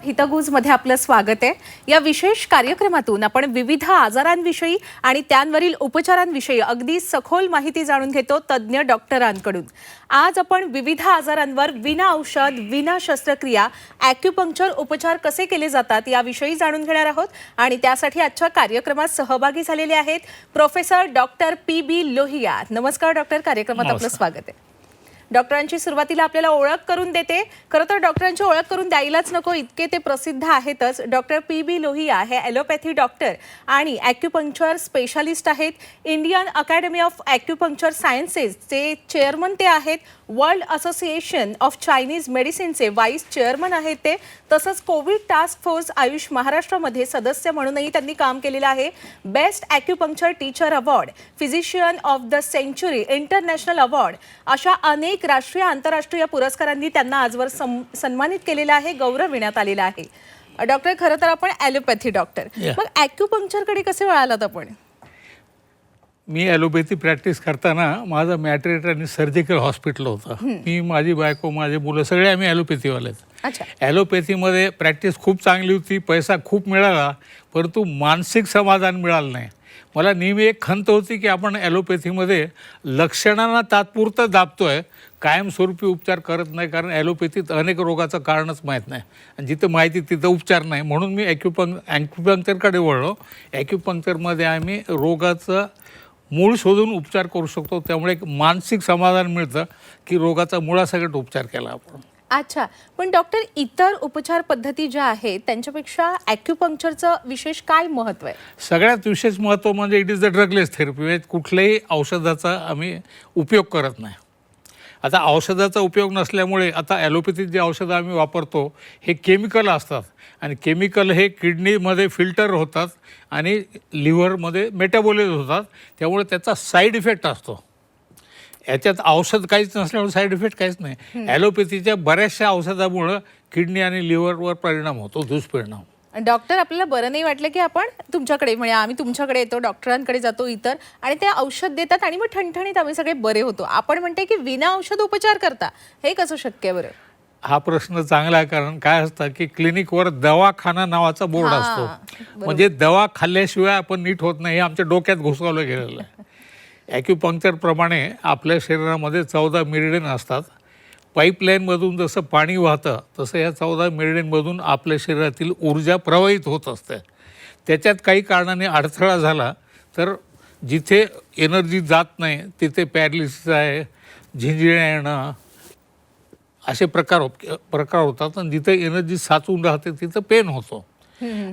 हितगुजमध्ये आपलं स्वागत आहे। या विशेष कार्यक्रमातून आपण विविध आजारांविषयी आणि त्यांवरील उपचारांविषयी अगदी सखोल माहिती जाणून घेतो तज्ञ डॉक्टरांकडून। आज आपण विविध आजारांवर विना औषध विना शस्त्रक्रिया ॲक्युपंक्चर उपचार कसे केले जातात याविषयी जाणून घेणार आहोत आणि त्यासाठी आजच्या कार्यक्रमात सहभागी झालेले आहेत प्रोफेसर डॉक्टर PB लोहिया। नमस्कार डॉक्टर, कार्यक्रमात आपलं स्वागत आहे। डॉक्टरांची सुरुवातीला आपल्याला ओळख करून देते। खरं तर डॉक्टरांची ओळख करून द्यायलाच नको, इतके ते प्रसिद्ध आहेतच। डॉक्टर PB लोहिया हे ॲलोपॅथी डॉक्टर आणि ॲक्युपंक्चर स्पेशालिस्ट आहेत। इंडियन अकॅडमी ऑफ ॲक्युपंक्चर सायन्सेसचे चेअरमन ते आहेत। वर्ल्ड असोसिएशन ऑफ चायनीज मेडिसिनचे वाईस चेअरमन आहेत ते। तसंच कोविड टास्क फोर्स आयुष महाराष्ट्रामध्ये सदस्य म्हणूनही त्यांनी काम केलेलं आहे। Best acupuncture teacher award, physician of the century international award अशा अनेक राष्ट्रीय आंतरराष्ट्रीय पुरस्कारांनी त्यांना आजवर सन्मानित केलेलं आहे, गौरविण्यात आलेलं आहे। डॉक्टर, खरं तर आपण ॲलोपॅथी डॉक्टर, मग ॲक्युपंक्चरकडे कसे वळालात आपण? मी ॲलोपॅथी प्रॅक्टिस करताना माझं मॅट्रिट आणि सर्जिकल हॉस्पिटल होतं। मी, माझी बायको, माझे मुलं सगळे आम्ही ॲलोपॅथीवालेच। ॲलोपॅथीमध्ये प्रॅक्टिस खूप चांगली होती, पैसा खूप मिळाला, परंतु मानसिक समाधान मिळालं नाही। मला नेहमी एक खंत होती की आपण ॲलोपॅथीमध्ये लक्षणांना तात्पुरतं दाबतोय, कायमस्वरूपी उपचार करत नाही, कारण ॲलोपॅथीत अनेक रोगाचं कारणच माहीत नाही आणि जिथं माहिती तिथं उपचार नाही। म्हणून मी ॲक्युपंक्चरकडे वळलो। ॲक्युपंक्चरमध्ये आम्ही रोगाचं मूळ शोधून उपचार करू शकतो, त्यामुळे एक मानसिक समाधान मिळतं की रोगाचा मुळासकट उपचार केला आपण। अच्छा, पण डॉक्टर, इतर उपचार पद्धती ज्या आहेत त्यांच्यापेक्षा ॲक्युपंक्चरचं विशेष काय महत्त्व आहे? सगळ्यात विशेष महत्त्व म्हणजे इट इज द ड्रगलेस थेरपी। कुठल्याही औषधाचा आम्ही उपयोग करत नाही। आता औषधाचा उपयोग नसल्यामुळे आता ॲलोपॅथीत जे औषधं आम्ही वापरतो हे केमिकल असतात आणि केमिकल हे किडनीमध्ये फिल्टर होतात आणि लिव्हरमध्ये मेटाबोलाइज होतात, त्यामुळे त्याचा साईड इफेक्ट असतो। याच्यात औषध काहीच नसल्यामुळे साईड इफेक्ट काहीच नाही। ॲलोपॅथीच्या बऱ्याचशा औषधामुळं किडनी आणि लिव्हरवर परिणाम होतो, दुष्परिणाम। डॉक्टर, आपल्याला बरं नाही वाटलं की आपण तुमच्याकडे, म्हणजे आम्ही तुमच्याकडे येतो, डॉक्टरांकडे जातो इतर, आणि ते औषध देतात आणि मग ठणठणीत आम्ही सगळे बरे होतो। आपण म्हणते की विना औषध उपचार करता, हे कसं शक्य आहे बरं? हा प्रश्न चांगला आहे, कारण काय असतं की क्लिनिकवर दवाखाना नावाचा बोर्ड असतो, म्हणजे दवा खाल्ल्याशिवाय आपण नीट होत नाही, हे आमच्या डोक्यात घुसवलं गेलेलं आहे। ॲक्युपंक्चरप्रमाणे आपल्या शरीरामध्ये 14 मेरिडियन असतात। पाईपलाईनमधून जसं पाणी वाहतं तसं या 14 मेरिडियनमधून आपल्या शरीरातील ऊर्जा प्रवाहित होत असते। त्याच्यात काही कारणाने अडथळा झाला तर जिथे एनर्जी जात नाही तिथे पॅरालिसिस आहे, झिंजिण्या येणं असे प्रकार होतात, आणि जिथे एनर्जी साचून राहते तिथं पेन होतो।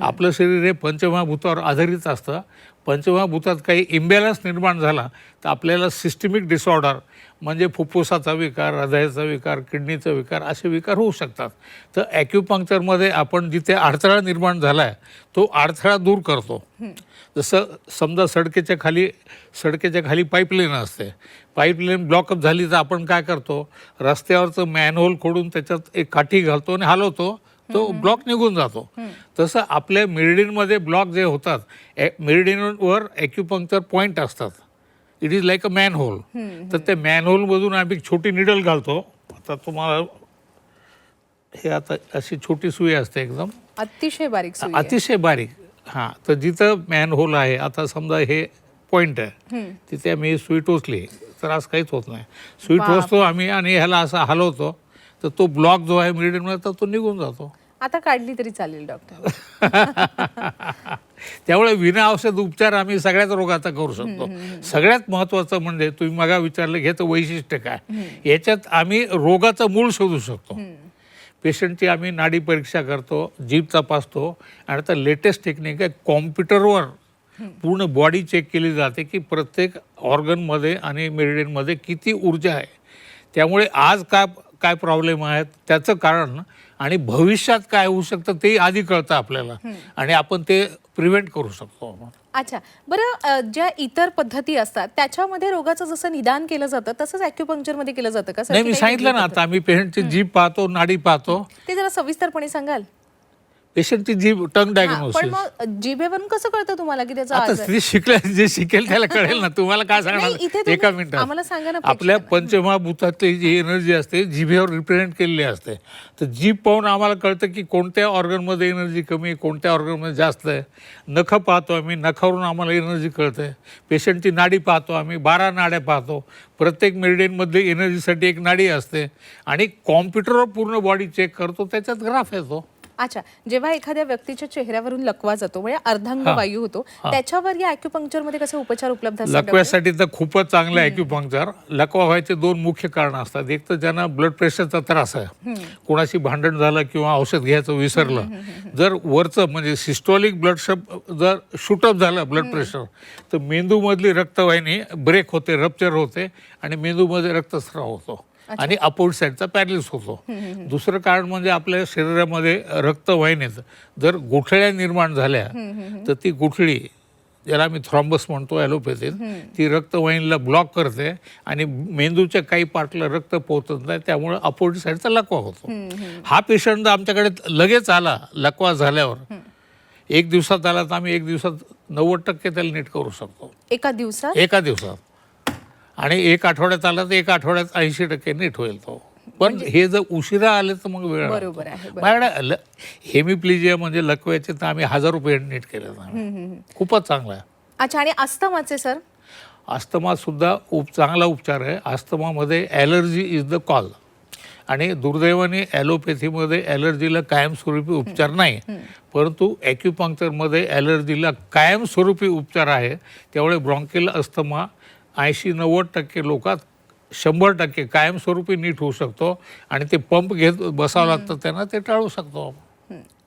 आपलं शरीर हे पंचमहाभूतावर आधारित असतं। पंचमहाभूतात काही इम्बॅलन्स निर्माण झाला तर आपल्याला सिस्टमिक डिसऑर्डर म्हणजे फुफ्फुसाचा विकार, हृदयाचा विकार, किडनीचा विकार असे विकार होऊ शकतात। तर ॲक्युपंक्चरमध्ये आपण जिथे अडथळा निर्माण झाला आहे तो अडथळा दूर करतो। जसं समजा सडकेच्या खाली पाईपलाईन असते, पाईपलाईन ब्लॉकअप झाली तर आपण काय करतो, रस्त्यावरचं मॅनहोल खोडून त्याच्यात एक काठी घालतो आणि हलवतो, तो ब्लॉक निघून जातो। तसं आपल्या मेरिडियनमध्ये ब्लॉक जे होतात, मेरिडियनवर ॲक्युपंक्चर पॉईंट असतात, it is like a manhole. तर त्या मॅनहोलमधून आम्ही एक छोटी निडल घालतो। आता तुम्हाला हे आता अशी छोटी सुई असते, एकदम अतिशय बारीक सुई, अतिशय बारीक। हां, तर जिथं मॅनहोल आहे, आता समजा हे पॉईंट आहे, तिथे आम्ही सुई टोचली तर असं काहीच होत नाही। सुई टोचतो आम्ही आणि ह्याला असं हलवतो तर तो ब्लॉक जो आहे मेरिडियनमध्ये तर तो निघून जातो। आता काढली तरी चालेल डॉक्टर। त्यामुळे विना औषध उपचार आम्ही सगळ्याच रोगाचा करू शकतो। सगळ्यात महत्त्वाचं म्हणजे तुम्ही मगा विचारलं घ्यायचं वैशिष्ट्य काय, याच्यात आम्ही रोगाचं मूळ शोधू शकतो। पेशंटची आम्ही नाडी परीक्षा करतो, जीभ तपासतो, आणि आता लेटेस्ट टेक्निक आहे, कॉम्प्युटरवर पूर्ण बॉडी चेक केली जाते की प्रत्येक ऑर्गनमध्ये आणि मेरिडियनमध्ये किती ऊर्जा आहे। त्यामुळे आज काय प्रॉब्लेम आहेत त्याचं कारण आणि भविष्यात काय होऊ शकतं ते आधी कळतं आपल्याला, आणि आपण ते प्रिव्हेंट करू शकतो। अच्छा, बरं, ज्या इतर पद्धती असतात त्याच्यामध्ये रोगाचं जसं निदान केलं जातं तसंच ॲक्युपंक्चरमध्ये केलं जातं का? नाही, मी सांगितलं ना, आता आम्ही पेशंटची जीभ पाहतो, नाडी पाहतो। ते जरा सविस्तरपणे सांगाल? पेशंटची जीभ टंग पण डायग्नोसिस. मग जिभेवरून कसं कळतं तुम्हाला की त्याचा आता आजार? ते शिकल्या जे शिकेल त्याला कळेल ना. तुम्हाला काय नाही, इथे सांगणार तुम्ही एका मिनिटात. आम्हाला सांगा ना आपल्या प्रेक्षकांना. पंचमहाभूतातली जी एनर्जी असते जिभेवर रिप्रेझेंट केलेली असते. तर जीभ पाहून आम्हाला कळतं की कोणत्या ऑर्गनमध्ये एनर्जी कमी आहे, कोणत्या ऑर्गनमध्ये जास्त आहे. नखं पाहतो आम्ही, नखावरून आम्हाला एनर्जी कळते. पेशंटची नाडी पाहतो आम्ही, 12 नाड्या पाहतो. प्रत्येक मेरिडियनमध्ये एनर्जीसाठी एक नाडी असते आणि कॉम्प्युटरवर पूर्ण बॉडी चेक करतो, त्याच्यात ग्राफ येतो. अच्छा, जेव्हा एखाद्या व्यक्तीच्या चेहऱ्यावरून लकवा जातो म्हणजे अर्धांग वायू होतो, त्याच्यावर या acupuncture मध्ये कसे उपचार उपलब्ध असतात? लकव्यासाठी तर खूपच चांगलं आहे ॲक्युपंक्चर. लकवा व्हायचे 2 मुख्य कारण असतात. एक तर ज्यांना ब्लड प्रेशरचा त्रास आहे, कोणाशी भांडण झालं किंवा औषध घ्यायचं विसरलं, जर वरचं म्हणजे सिस्टोलिक ब्लड जर शूटअप झालं ब्लड प्रेशर, तर मेंदूमधली रक्तवाहिनी ब्रेक होते, रप्चर होते आणि मेंदूमध्ये रक्तस्राव होतो आणि अपोजिट साईडचा पॅरलिस होतो. दुसरं कारण म्हणजे आपल्या शरीरामध्ये रक्तवाहिनीत जर गुठळ्या निर्माण झाल्या तर ती गुठळी, ज्याला आम्ही थ्रॉम्बस म्हणतो ॲलोपॅथीत, ती रक्तवाहिनीला ब्लॉक करते आणि मेंदूच्या काही पार्टला रक्त पोहोचत नाही, त्यामुळे अपोजिट साईडचा लकवा होतो. हा पेशंट आमच्याकडे लगेच आला लकवा झाल्यावर, 1 दिवसात आला तर आम्ही 1 दिवसात 90% त्याला नीट करू शकतो. एका दिवसात? एका दिवसात. आणि 1 आठवड्यात आला तर 1 आठवड्यात 80% नीट होईल तो. पण हे जर उशिरा आले तर मग वेळ बरोबर आहे, बरोबर. माझ्याकडे हेमिप्लिजिया म्हणजे लकव्याचे तर आम्ही 1000 रुपये नीट केले. खूपच चांगला आहे. अच्छा, आणि अस्थमाचे सर? अस्थमा सुद्धा चांगला उपचार आहे. अस्थमामध्ये ॲलर्जी इज द कॉल. आणि दुर्दैवाने ॲलोपॅथीमध्ये ॲलर्जीला कायमस्वरूपी उपचार नाही, परंतु ॲक्युपंक्चरमध्ये ॲलर्जीला कायमस्वरूपी उपचार आहे. त्यामुळे ब्रॉन्कियल अस्थमा 80-90% लोकात 100% कायमस्वरूपी नीट होऊ शकतो आणि ते पंप घेत बसावं लागतं त्यांना, ते टाळू शकतो.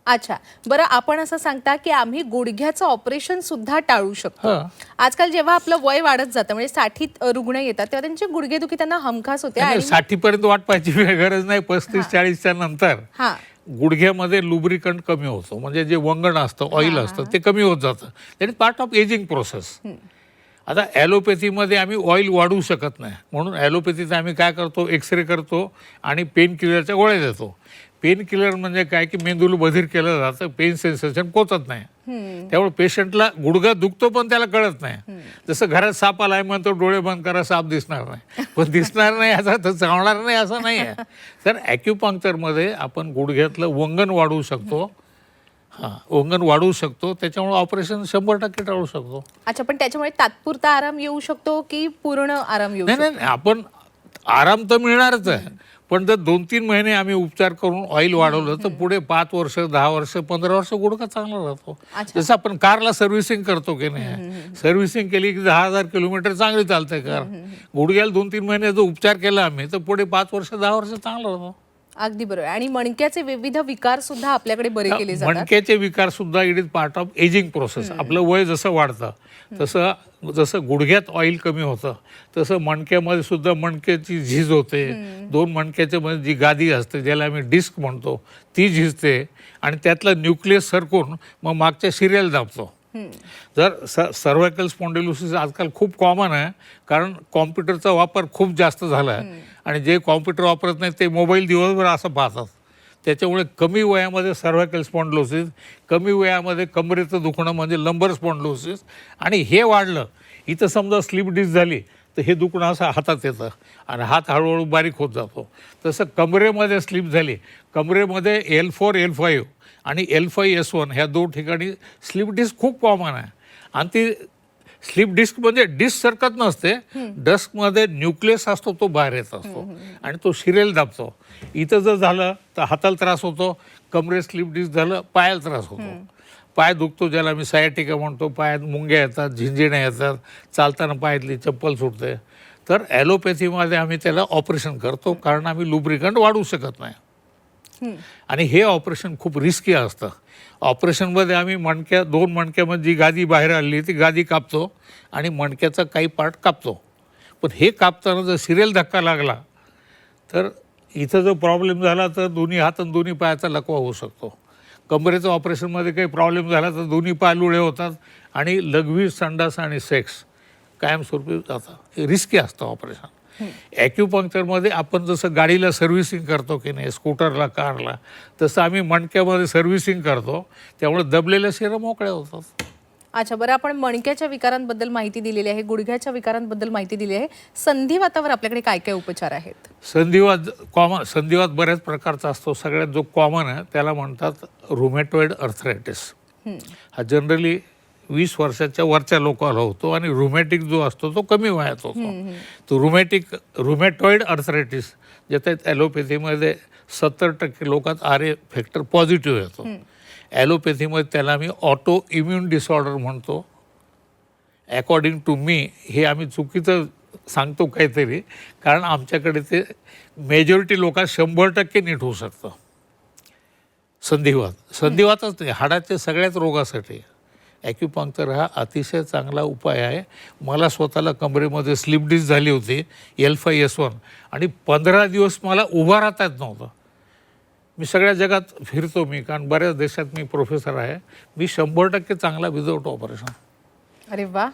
अच्छा, बरं, आपण असं सांगता की आम्ही गुडघ्याचं ऑपरेशन सुद्धा टाळू शकतो. आजकाल जेव्हा आपलं वय वाढत जातं म्हणजे 60 रुग्ण येतात तेव्हा त्यांची गुडघेदुखी त्यांना हमखास होते आणि 60 पर्यंत वाट पाहायची गरज नाही. 35-40च्या नंतर हा गुडघ्यामध्ये लुब्रिकंट कमी होतो, म्हणजे जे वंगण असतं, ऑइल असतं, ते कमी होत जातं. That is part of ageing process. आता ॲलोपॅथीमध्ये आम्ही ऑइल वाढवू शकत नाही, म्हणून ॲलोपॅथीत आम्ही काय करतो, एक्सरे करतो आणि पेन किलरच्या गोळ्या देतो. पेन किलर म्हणजे काय की मेंदूला बधीर केलं जातं, पेन सेन्सेशन पोचत नाही. त्यामुळे पेशंटला गुडघा दुखतो पण त्याला कळत नाही. जसं घरात साप आलाय म्हणतो डोळे बंद करा, साप दिसणार नाही. पण दिसणार नाही असा तर चावणार नाही असं नाही आहे. तर ॲक्युपंक्चरमध्ये आपण गुडघ्यातलं वंगण वाढवू शकतो. वंगण वाढवू शकतो, त्याच्यामुळे ऑपरेशन 100% टाळू शकतो. अच्छा, पण त्याच्यामुळे तात्पुरता आराम येऊ शकतो की पूर्ण आराम येऊ शकतो? नाही, आपण आराम तर मिळणारच आहे, पण जर 2-3 महिने आम्ही उपचार करून ऑइल वाढवलं तर पुढे 5 वर्ष, 10 वर्ष, 15 वर्ष गुडघा चांगला राहतो. जसं आपण कारला सर्व्हिसिंग करतो की नाही, सर्व्हिसिंग केली की 10,000 किलोमीटर चांगली चालते कार. गुडघ्याला 2-3 महिने जो उपचार केला आम्ही तर पुढे 5 वर्ष, 10 वर्ष चांगला राहतो. अगदी बरोबर. आणि मणक्याचे विविध विकार सुद्धा आपल्याकडे बरे केले जातात. मणक्याचे विकार सुद्धा it is part of ageing process. आपलं वय जसं वाढतं तसं जसं गुडघ्यात ऑइल कमी होतं तसं मणक्यामध्ये सुद्धा मणक्याची झीज होते. 2 मणक्याच्या मध्ये जी गादी असते ज्याला आम्ही डिस्क म्हणतो ती झिजते आणि त्यातलं न्यूक्लियस सरकून मग मागच्या शिरेला दाबतो. जर सर्व्हायकल स्पॉन्डिलोसिस आजकाल खूप कॉमन आहे, कारण कॉम्प्युटरचा वापर खूप जास्त झाला आहे आणि जे कॉम्प्युटर वापरत नाही ते मोबाईल दिवसभर असं पाहतात. त्याच्यामुळे कमी वयामध्ये सर्व्हायकल स्पॉन्डिलोसिस, कमी वयामध्ये कमरेचं दुखणं म्हणजे लंबर स्पॉन्डिलोसिस, आणि हे वाढलं इथं समजा स्लिप डिस्क झाली तर हे दुखणं असं हातात येतं आणि हात हळूहळू बारीक होत जातो. तसं कमरेमध्ये स्लिप झाली, कमरेमध्ये L4, L5 आणि L5S1 ह्या 2 ठिकाणी स्लिप डिस्क खूप कॉमन आहे. आणि ती स्लिप डिस्क म्हणजे डिस्क सरकत नसते, डिस्कमध्ये न्यूक्लियस असतो तो बाहेर येत असतो आणि तो शिरेल दाबतो. इथं जर झालं तर हाताला त्रास होतो, कमरेत स्लिप डिस्क झालं पायाला त्रास होतो, पाय दुखतो ज्याला आम्ही सायटिका म्हणतो, पायात मुंग्या येतात, झिंजिण्या येतात, चालताना पायातली चप्पल सुटते. तर ॲलोपॅथीमध्ये आम्ही त्याला ऑपरेशन करतो कारण आम्ही लुब्रिकंट वाढवू शकत नाही आणि हे ऑपरेशन खूप रिस्की असतं. ऑपरेशनमध्ये आम्ही 2 मणक्यामध्ये जी गादी बाहेर आली ती गादी कापतो आणि मणक्याचा काही पार्ट कापतो. पण हे कापताना जर सिरियल धक्का लागला तर इथं जर प्रॉब्लेम झाला तर दोन्ही हात आणि दोन्ही पायाचा लकवा होऊ शकतो. कमरेचं ऑपरेशनमध्ये काही प्रॉब्लेम झाला तर दोन्ही पाय लुळे होतात आणि लघवी, संडास आणि सेक्स कायमस्वरूपी जातात. हे रिस्की असतं ऑपरेशन. ॲक्युपंक्चरमध्ये आपण जसं गाडीला सर्व्हिसिंग करतो की नाही, स्कूटरला, कारला, तसं आम्ही मणक्यामध्ये सर्व्हिसिंग करतो. त्यामुळे दबलेल्या शिरा मोकळ्या होतात. अच्छा, बरं, आपण मणक्याच्या विकारांबद्दल माहिती दिलेली आहे, गुडघ्याच्या विकारांबद्दल माहिती दिली आहे. संधिवातावर आपल्याकडे काय काय उपचार आहेत? संधिवात बऱ्याच प्रकारचा असतो. सगळ्यात जो कॉमन आहे त्याला म्हणतात रुमॅटॉइड अर्थरायटिस. हा जनरली 20 वर्षाच्या वरच्या लोकांना होतो आणि रुमॅटिक जो असतो तो कमी वयात होतो. तो रुमॅटॉइड अर्थरायटिस, ज्याच्यात ॲलोपॅथीमध्ये 70% लोकांत आर फॅक्टर पॉझिटिव्ह येतो. ॲलोपॅथीमध्ये त्याला आम्ही ऑटो इम्युन डिसऑर्डर म्हणतो. अकॉर्डिंग टू मी हे आम्ही चुकीचं सांगतो काहीतरी, कारण आमच्याकडे ते मेजॉरिटी लोकांना 100% नीट होऊ शकतं. संधिवातच नाही, हाडाच्या सगळ्याच रोगासाठी ॲक्युपंक्चर हा अतिशय चांगला उपाय आहे. मला स्वतःला कमरेमध्ये स्लिप डिस्क झाली होती L5S1 आणि 15 दिवस मला उभा राहता येत नव्हतं. मी सगळ्या जगात फिरतो, कारण बऱ्याच देशात मी प्रोफेसर आहे. मी 100% चांगला विदाऊट ऑपरेशन. अरे वा,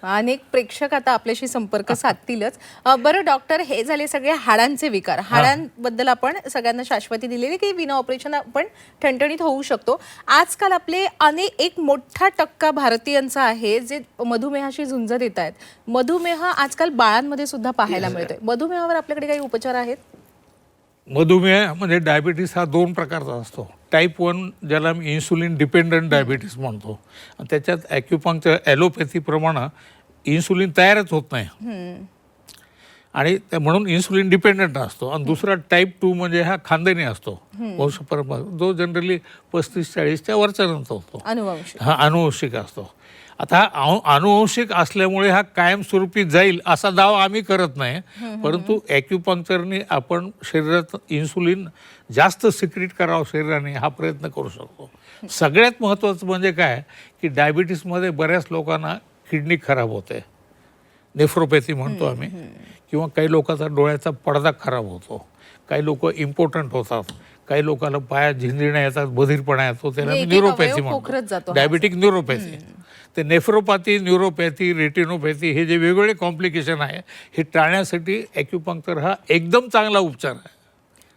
अनेक प्रेक्षक आता आपल्याशी संपर्क साधतीलच. बरं डॉक्टर, हे झाले सगळे हाडांचे विकार. हाडांबद्दल आपण सगळ्यांना शाश्वती दिलेली की विना ऑपरेशन आपण ठणठणीत होऊ शकतो. आजकाल आपले एक मोठा टक्का भारतीयांचा आहे जे मधुमेहाशी झुंज देत आहेत. मधुमेह आजकाल बाळांमध्ये सुद्धा पाहायला मिळतोय. मधुमेहावर आपल्याकडे काही उपचार आहेत? मधुमेह म्हणजे डायबिटीस हा 2 प्रकारचा असतो. टाईप 1 ज्याला मी इन्सुलिन डिपेंडंट डायबिटीस म्हणतो. त्याच्यात ॲक्युपंक्चर ॲलोपॅथीप्रमाणे इन्सुलिन तयारच होत नाही आणि म्हणून इन्सुलिन डिपेंडंट असतो. आणि दुसरा टाईप 2 म्हणजे हा खानदानी असतो, वंशपरंपरा, जो जनरली 35-40च्या वरच्या नंतर होतो. हा अनुवंशिक असतो. आता हा अनुवंशिक असल्यामुळे हा कायमस्वरूपी जाईल असा दावा आम्ही करत नाही, परंतु ॲक्युपंक्चरने आपण शरीरात इन्सुलिन जास्त सिक्रीट करावं शरीराने हा प्रयत्न करू शकतो. सगळ्यात महत्त्वाचं म्हणजे काय की डायबिटीसमध्ये बऱ्याच लोकांना किडनी खराब होते, नेफ्रोपॅथी म्हणतो आम्ही, किंवा काही लोकांचा डोळ्याचा पडदा खराब होतो, काही लोक इम्पॉर्टंट होतात, काही लोकांना पायात झिंजण्या येतात, बधिरपणा येतो, त्याला न्यूरोपॅथी म्हणतो, डायबिटिक न्यूरोपॅथी. ते नेफ्रोपॅथी, न्यूरोपॅथी, रेटिनोपॅथी हे जे वेगवेगळे कॉम्प्लिकेशन आहे हे टाळण्यासाठी ॲक्युपंक्चर हा एकदम चांगला उपचार आहे.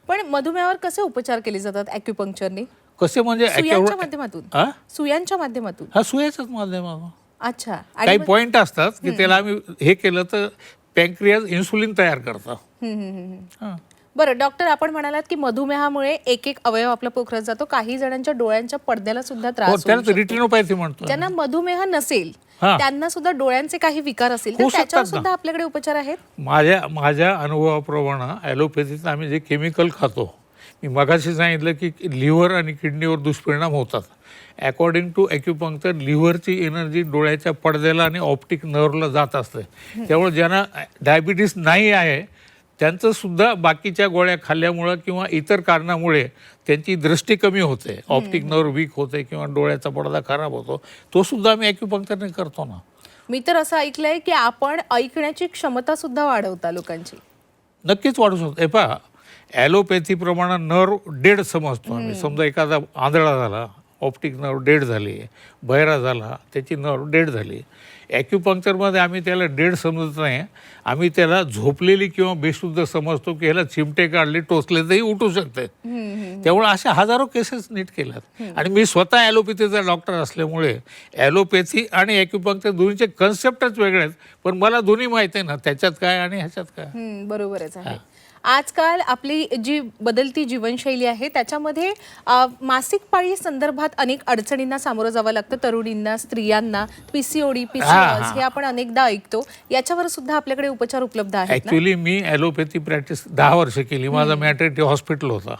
पण मधुमेहावर कसे उपचार केले जातात ॲक्युपंक्चरने? कसे म्हणजे सुयांच्या माध्यमातून? सुयांच्या माध्यमातून? हा, सुयाच्याच माध्यमातून. अच्छा, काही पॉइंट असतात की त्याला आम्ही हे केलं तर पॅन्क्रियाज इन्सुलिन तयार करतात. बरं डॉक्टर, आपण म्हणालात की मधुमेहामुळे एक अवयव आपला पोखरत जातो. काही जणांच्या डोळ्यांच्या पडद्याला सुद्धा त्रास होतो. रेटिनोपॅथी म्हणतो. ज्यांना मधुमेह नसेल त्यांना सुद्धा डोळ्यांचे काही विकार असेल तर त्याच्यावर सुद्धा आपल्याकडे उपचार आहेत? माझ्या अनुभवाप्रमाणे ॲलोपॅथीत आम्ही जे केमिकल खातो, मी मगाशी सांगितलं की लिव्हर आणि किडनीवर दुष्परिणाम होतात. अकॉर्डिंग टू ॲक्युपंक्चर लिव्हरची एनर्जी डोळ्याच्या पडद्याला आणि ऑप्टिक नर्वला जात असते. त्यामुळे ज्यांना डायबिटीस नाही आहे त्यांचं सुद्धा बाकीच्या गोळ्या खाल्ल्यामुळं किंवा इतर कारणामुळे त्यांची दृष्टी कमी होते, ऑप्टिक नर्व वीक होते किंवा डोळ्याचा पडदा खराब होतो, तो सुद्धा आम्ही ॲक्युपंक्चरने करतो ना. मी तर असं ऐकलंय की आपण ऐकण्याची क्षमता सुद्धा वाढवता लोकांची. नक्कीच वाढू शकतो. हे पहा, ॲलोपॅथीप्रमाणे नर्व डेड समजतो आम्ही. समजा एखादा आंधळा झाला, ऑप्टिक नर्व डेड झाली, बहिरा झाला, त्याची नर्व डेड झाली. ॲक्युपंक्चरमध्ये आम्ही त्याला डेड समजत नाही, आम्ही त्याला झोपलेली किंवा बेशुद्ध समजतो की ह्याला चिमटे काढले, टोचले तरी उठू शकते. त्यामुळे अशा हजारो केसेस नीट केल्यात. आणि मी स्वतः ॲलोपॅथीचा डॉक्टर असल्यामुळे ॲलोपॅथी आणि ॲक्युपंक्चर दोन्हीचे कन्सेप्टच वेगळे आहेत, पण मला दोन्ही माहिती आहे ना, त्याच्यात काय आणि ह्याच्यात काय. बरोबरच आहे. आजकाल आपली जी बदलती जीवनशैली आहे त्याच्यामध्ये मासिक पाळी संदर्भात अनेक अडचणींना सामोरं जावं लागतं तरुणींना, स्त्रियांना. PCOD, PCOS हे आपण अनेकदा ऐकतो. याच्यावर सुद्धा आपल्याकडे उपचार उपलब्ध आहेत? ॲक्च्युली मी ॲलोपॅथी प्रॅक्टिस 10 वर्ष केली. माझा मॅटर्निटी हॉस्पिटल होता.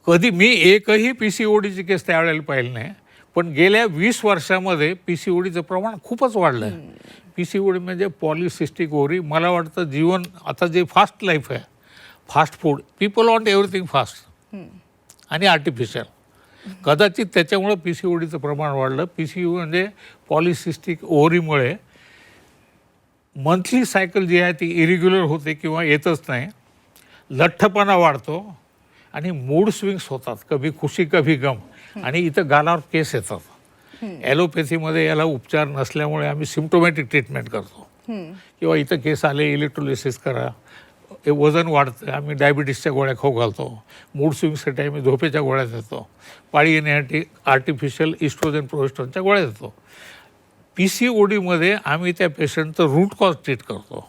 कधी मी एकही PCODची केस त्यावेळेला पाहिली नाही, पण गेल्या 20 वर्षामध्ये PCODचं प्रमाण खूपच वाढलं आहे. PCOD म्हणजे पॉलिसिस्टिक ओव्हरी. मला वाटतं जीवन आता जे फास्ट लाईफ आहे, fast food, people want everything fast आणि आर्टिफिशियल, कदाचित त्याच्यामुळं PCODचं प्रमाण वाढलं. PCOD म्हणजे पॉलिसिस्टिक ओव्हरीमुळे मंथली सायकल जी आहे ती इरेग्युलर होते किंवा येतच नाही, लठ्ठपणा वाढतो आणि मूड स्विंग्स होतात, कभी खुशी कभी गम, आणि इथं गालावर केस येतात. ॲलोपॅथीमध्ये याला उपचार नसल्यामुळे आम्ही सिम्प्टोमॅटिक ट्रीटमेंट करतो. किंवा इथं केस आले इलेक्ट्रोलिसिस करा, हे वजन वाढतं, आम्ही डायबिटीसच्या गोळ्या खाऊ घालतो, मूड स्विंगसाठी आम्ही झोपेच्या गोळ्या देतो, पाळी येण्यासाठी आर्टिफिशियल इस्ट्रोजन प्रोजेस्टेरॉनच्या गोळ्या देतो. PCODमध्ये आम्ही त्या पेशंटचं रूट कॉज ट्रीट करतो,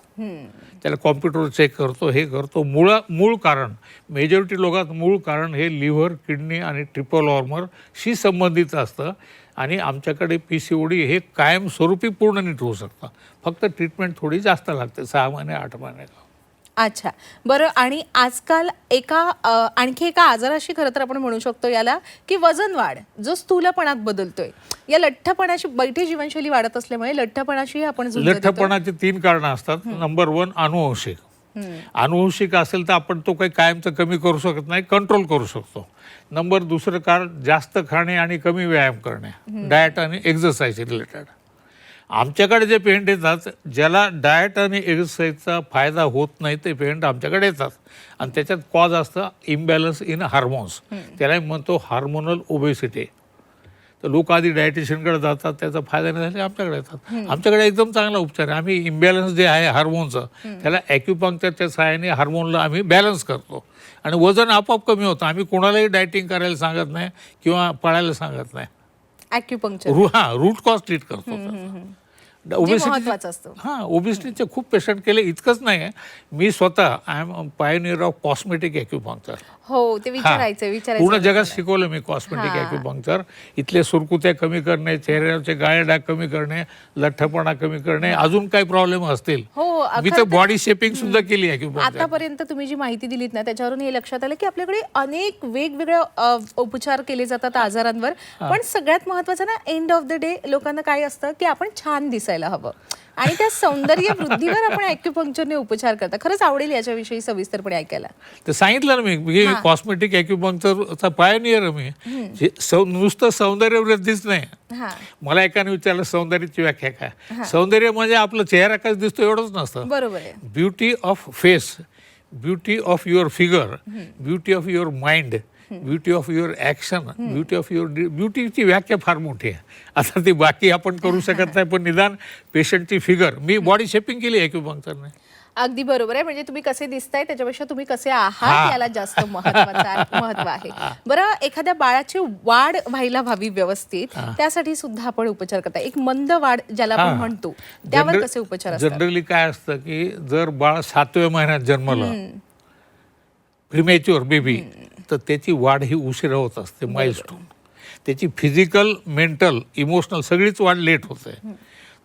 त्याला कॉम्प्युटर चेक करतो, हे करतो. मूळ कारण, मेजॉरिटी लोकात मूळ कारण हे लिव्हर, किडनी आणि ट्रिपल हॉर्मरशी संबंधित असतं आणि आमच्याकडे PCOD हे कायमस्वरूपी पूर्ण नीट होऊ शकतं. फक्त ट्रीटमेंट थोडी जास्त लागते, 6 महिने 8 महिने. अच्छा, बरं. आणि आजकाल आणखी एका आजाराशी खरं तर आपण म्हणू शकतो याला, की वजन वाढ जो स्थूलपणात बदलतोय, या लठ्ठपणाची, बैठी जीवनशैली वाढत असल्यामुळे लठ्ठपणाशी आपण झुंज देतो. लठ्ठपणाची 3 कारणं असतात. नंबर 1 अनुवंशिक. अनुवंशिक असेल तर आपण तो काही कायमचं कमी करू शकत नाही, कंट्रोल करू शकतो. नंबर 2 कारण जास्त खाणे आणि कमी व्यायाम करणे, डाएट आणि एक्झरसाइज रिलेटेड. आमच्याकडे जे पेशंट येतात ज्याला डाएट आणि एक्सरसाइजचा फायदा होत नाही ते पेशंट आमच्याकडे येतात आणि त्याच्यात कॉज असतं इम्बॅलन्स इन हार्मोन्स, त्याला म्हणतो हार्मोनल ओबेसिटी. तर लोक आधी डायटिशियनकडे जातात, त्याचा फायदा नाही झाला आमच्याकडे येतात. आमच्याकडे एकदम चांगला उपचार आहे. आम्ही इम्बॅलन्स जे आहे हार्मोनचं त्याला ॲक्युपंक्चरच्या सहाय्याने हार्मोनला आम्ही बॅलन्स करतो आणि वजन आपोआप कमी होतं. आम्ही कोणालाही डायटिंग करायला सांगत नाही किंवा पळायला सांगत नाही. ॲक्युपंक्चर रूट कॉज ट्रीट करतो. महत्त्वाचं असतं. हां, ओबेसिटीचे खूप पेशंट केले. इतकंच नाही आहे, मी स्वतः I am pioneer of cosmetic acupuncture. हो, ते विचारायचं पूर्ण जगात शिकवलं मी कॉस्मेटिक ॲक्युपंक्चर. इथले सुरकुत्या कमी करणे, चेहऱ्यावरचे गाळे डाग कमी करणे, लठ्ठपणा कमी करणे, अजून काही प्रॉब्लेम असतील. मी तर बॉडी शेपिंग सुद्धा केली ॲक्युपंक्चर. आतापर्यंत तुम्ही जी माहिती दिलीत ना त्याच्यावरून हे लक्षात आलं की आपल्याकडे अनेक वेगवेगळे उपचार केले जातात आजारांवर, पण सगळ्यात महत्त्वाचं ना, एंड ऑफ द डे लोकांना काय असतं की आपण छान दिसायला हवं आणि त्या सौंदर्य वृद्धीवर आपण ॲक्युपंक्चरने उपचार करता. खरंच आवडेल याच्याविषयी सविस्तरपणे ऐकायला. तर सांगितलं ना मी, कॉस्मेटिक ॲक्युपंक्चरचा पायोनियर आहे मी. नुसतं सौंदर्य वृद्धीच नाही. मला एकाने विचारलं सौंदर्याची व्याख्या काय. सौंदर्य म्हणजे आपलं चेहरा काय दिसतो एवढंच नसतं. बरोबर आहे. Beauty of face, beauty of your figure, beauty of your mind, beauty of your action, beauty of your ब्युटीची व्याख्या फार मोठी आहे. आता ती बाकी आपण करू शकत नाही, पण निदान पेशंटची फिगर. मी बॉडी शेपिंग केली ॲक्युपंक्चरने. अगदी बरोबर आहे. म्हणजे तुम्ही कसे दिसताय त्याच्यापेक्षा तुम्ही कसे आहात याला जास्त महत्व आहे. बरं, एखाद्या बाळाची वाढ व्हायला हवी व्यवस्थित, त्यासाठी सुद्धा आपण उपचार करता. एक मंद वाढ ज्याला आपण म्हणतो, त्यावर कसे उपचार असतात? जनरली काय असतं की जर बाळ 7व्या महिन्यात जन्मलं, प्रीमॅच्युअर बेबी, तर त्याची वाढ ही उशिरा होत असते, माइलस्टोन. त्याची फिजिकल, मेंटल, इमोशनल सगळीच वाढ लेट होते.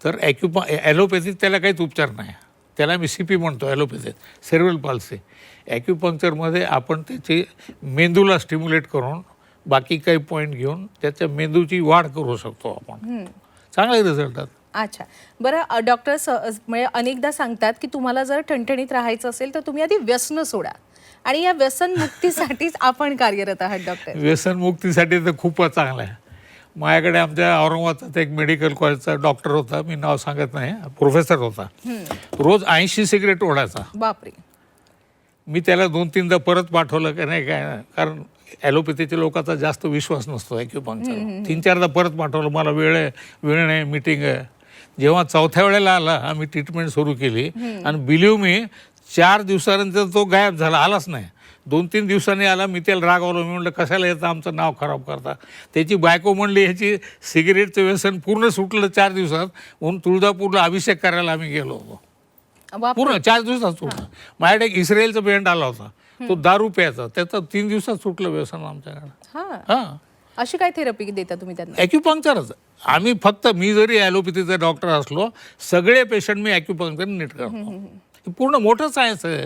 तर ॲलोपॅथीत त्याला काहीच उपचार नाही. त्याला आम्ही CP म्हणतो ॲलोपॅथीत, सेरेब्रल पाल्सी. ॲक्युपंक्चरमध्ये आपण त्याची मेंदूला स्टिम्युलेट करून बाकी काही पॉईंट घेऊन त्याच्या मेंदूची वाढ करू शकतो आपण. चांगले रिझल्ट आहेत. अच्छा, बरं. डॉक्टर म्हणजे अनेकदा सांगतात की तुम्हाला जर ठणठणीत राहायचं असेल तर तुम्ही आधी व्यसन सोडा, आणि या व्यसनमुक्तीसाठीच आपण कार्यरत आहात डॉक्टर. व्यसनमुक्तीसाठी तर खूपच चांगलं आहे. माझ्याकडे आमच्या औरंगाबादचा एक मेडिकल कॉलेजचा डॉक्टर होता, मी नाव सांगत नाही, प्रोफेसर होता. रोज 80 सिगरेट ओढायचा. बापरे. मी त्याला 2-3दा परत पाठवलं की नाही काय, कारण ॲलोपॅथीच्या लोकांचा जास्त विश्वास नसतो ॲक्युपंक्चर. 3-4दा परत पाठवलं, मला वेळ नाही, मीटिंग आहे. जेव्हा 4थ्या वेळेला आला, आम्ही ट्रीटमेंट सुरू केली आणि बिलीव्ह मी 4 दिवसानंतर तो गायब झाला, आलाच नाही. 2-3 दिवसांनी आला. मी त्याला रागवलो, मी म्हटलं कशाला येतं आमचं नाव खराब करता. त्याची बायको म्हणली ह्याची सिगरेटचं व्यसन पूर्ण सुटलं 4 दिवसात, म्हणून तुळजापूरला अभिषेक करायला आम्ही गेलो होतो. पूर्ण 4 दिवसात सुटलं. माझ्याकडे एक इस्रायलचा पेशंट आला होता, तो दारू प्यायचा, त्याचं 3 दिवसात सुटलं व्यसन आमच्याकडे. हां, अशी काय थेरपी देता तुम्ही त्यांना? ॲक्युपंक्चरच. आम्ही फक्त, मी जरी ॲलोपॅथीचा डॉक्टर असलो, सगळे पेशंट मी ॲक्युपंक्चर नीट करतो. पूर्ण मोठं सायन्स आहे.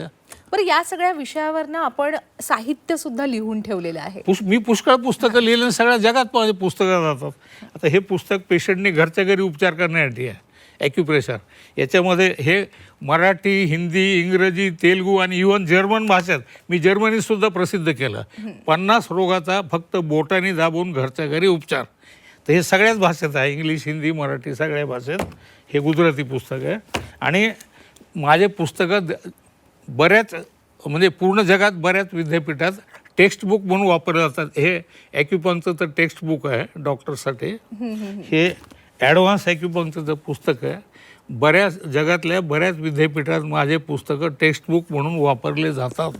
बरं, या सगळ्या विषयावर ना आपण साहित्य सुद्धा लिहून ठेवलेलं आहे. मी पुष्कळ पुस्तकं लिहिलं, सगळ्या जगात पुस्तकं जातात. आता हे पुस्तक पेशंटने घरच्या घरी उपचार करण्यासाठी आहे, ॲक्युप्रेशर. याच्यामध्ये हे मराठी, हिंदी, इंग्रजी, तेलुगू आणि इव्हन जर्मन भाषेत, मी जर्मनीतसुद्धा प्रसिद्ध केलं. 50 रोगाचा फक्त बोटाने दाबून घरच्या घरी उपचार. तर हे सगळ्याच भाषेत आहे, इंग्लिश, हिंदी, मराठी, सगळ्या भाषेत. हे गुजराती पुस्तक आहे. आणि माझे पुस्तकं बऱ्याच, म्हणजे पूर्ण जगात बऱ्याच विद्यापीठात टेक्स्ट बुक म्हणून वापरले जातात. हे ॲक्युपंक्चरचं टेक्स्ट बुक आहे डॉक्टरसाठी. हे ॲडव्हान्स ॲक्युपंक्चरचं पुस्तक आहे. बऱ्याच जगातल्या बऱ्याच विद्यापीठात माझे पुस्तकं टेक्स्टबुक म्हणून वापरले जातात.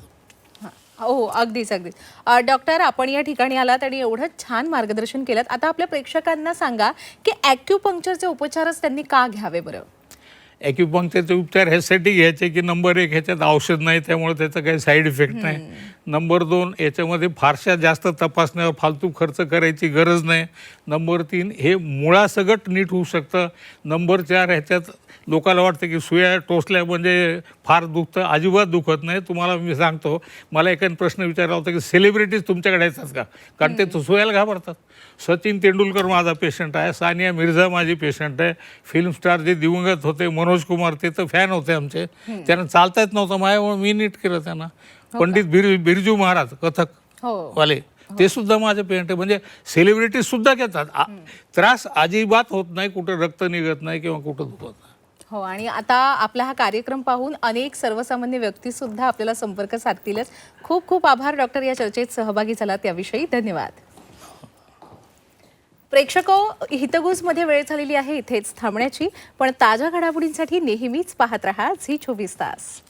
हो, अगदीच अगदीच. डॉक्टर, आपण या ठिकाणी आलात आणि एवढं छान मार्गदर्शन केलं. आता आपल्या प्रेक्षकांना सांगा की ॲक्युपंक्चरचे उपचारच त्यांनी का घ्यावे बरं? ॲक्युपंक्चरचे उपचार ह्यासाठी घ्यायचे की नंबर 1 ह्याच्यात औषध नाही, त्यामुळे त्याचा काही साईड इफेक्ट नाही. नंबर 2 याच्यामध्ये फारशा जास्त तपासण्यावर फालतू खर्च करायची गरज नाही. नंबर 3 हे मुळासकट नीट होऊ शकतं. नंबर 4 ह्याच्यात लोकांना वाटतं की सुया टोचल्या म्हणजे फार दुखतं, अजिबात दुखत नाही. तुम्हाला मी सांगतो, मला एकाने प्रश्न विचारला होता की सेलिब्रिटीज तुमच्याकडे येतात का, कारण ते सुयाला घाबरतात. सचिन तेंडुलकर माझा पेशंट आहे, सानिया मिर्झा माझी पेशंट आहे, फिल्म स्टार जे दिवंगत होते मनोज कुमार ते तर फॅन होते आमचे. त्यांना चालता येत नव्हतं माझ्यामुळे मी नीट केलं त्यांना. पंडित बिरजू महाराज कथक वाले ते सुद्धा माझे पेशंट आहे. म्हणजे सेलिब्रिटीज सुद्धा घेतात. त्रास अजिबात होत नाही, कुठं रक्त निघत नाही किंवा कुठं दुखत नाही. हो, आणि आता आपला हा कार्यक्रम पाहून अनेक सर्वसामान्य व्यक्ती सुद्धा आपल्याला संपर्क साधतीलच. खूप खूप आभार डॉक्टर, या चर्चेत सहभागी झालात त्याविषयी. धन्यवाद. प्रेक्षको, हितगुजमध्ये वेळ झालेली आहे इथेच थांबण्याची, पण ताज्या घडामोडींसाठी नेहमीच पाहत रहा झी 24 तास.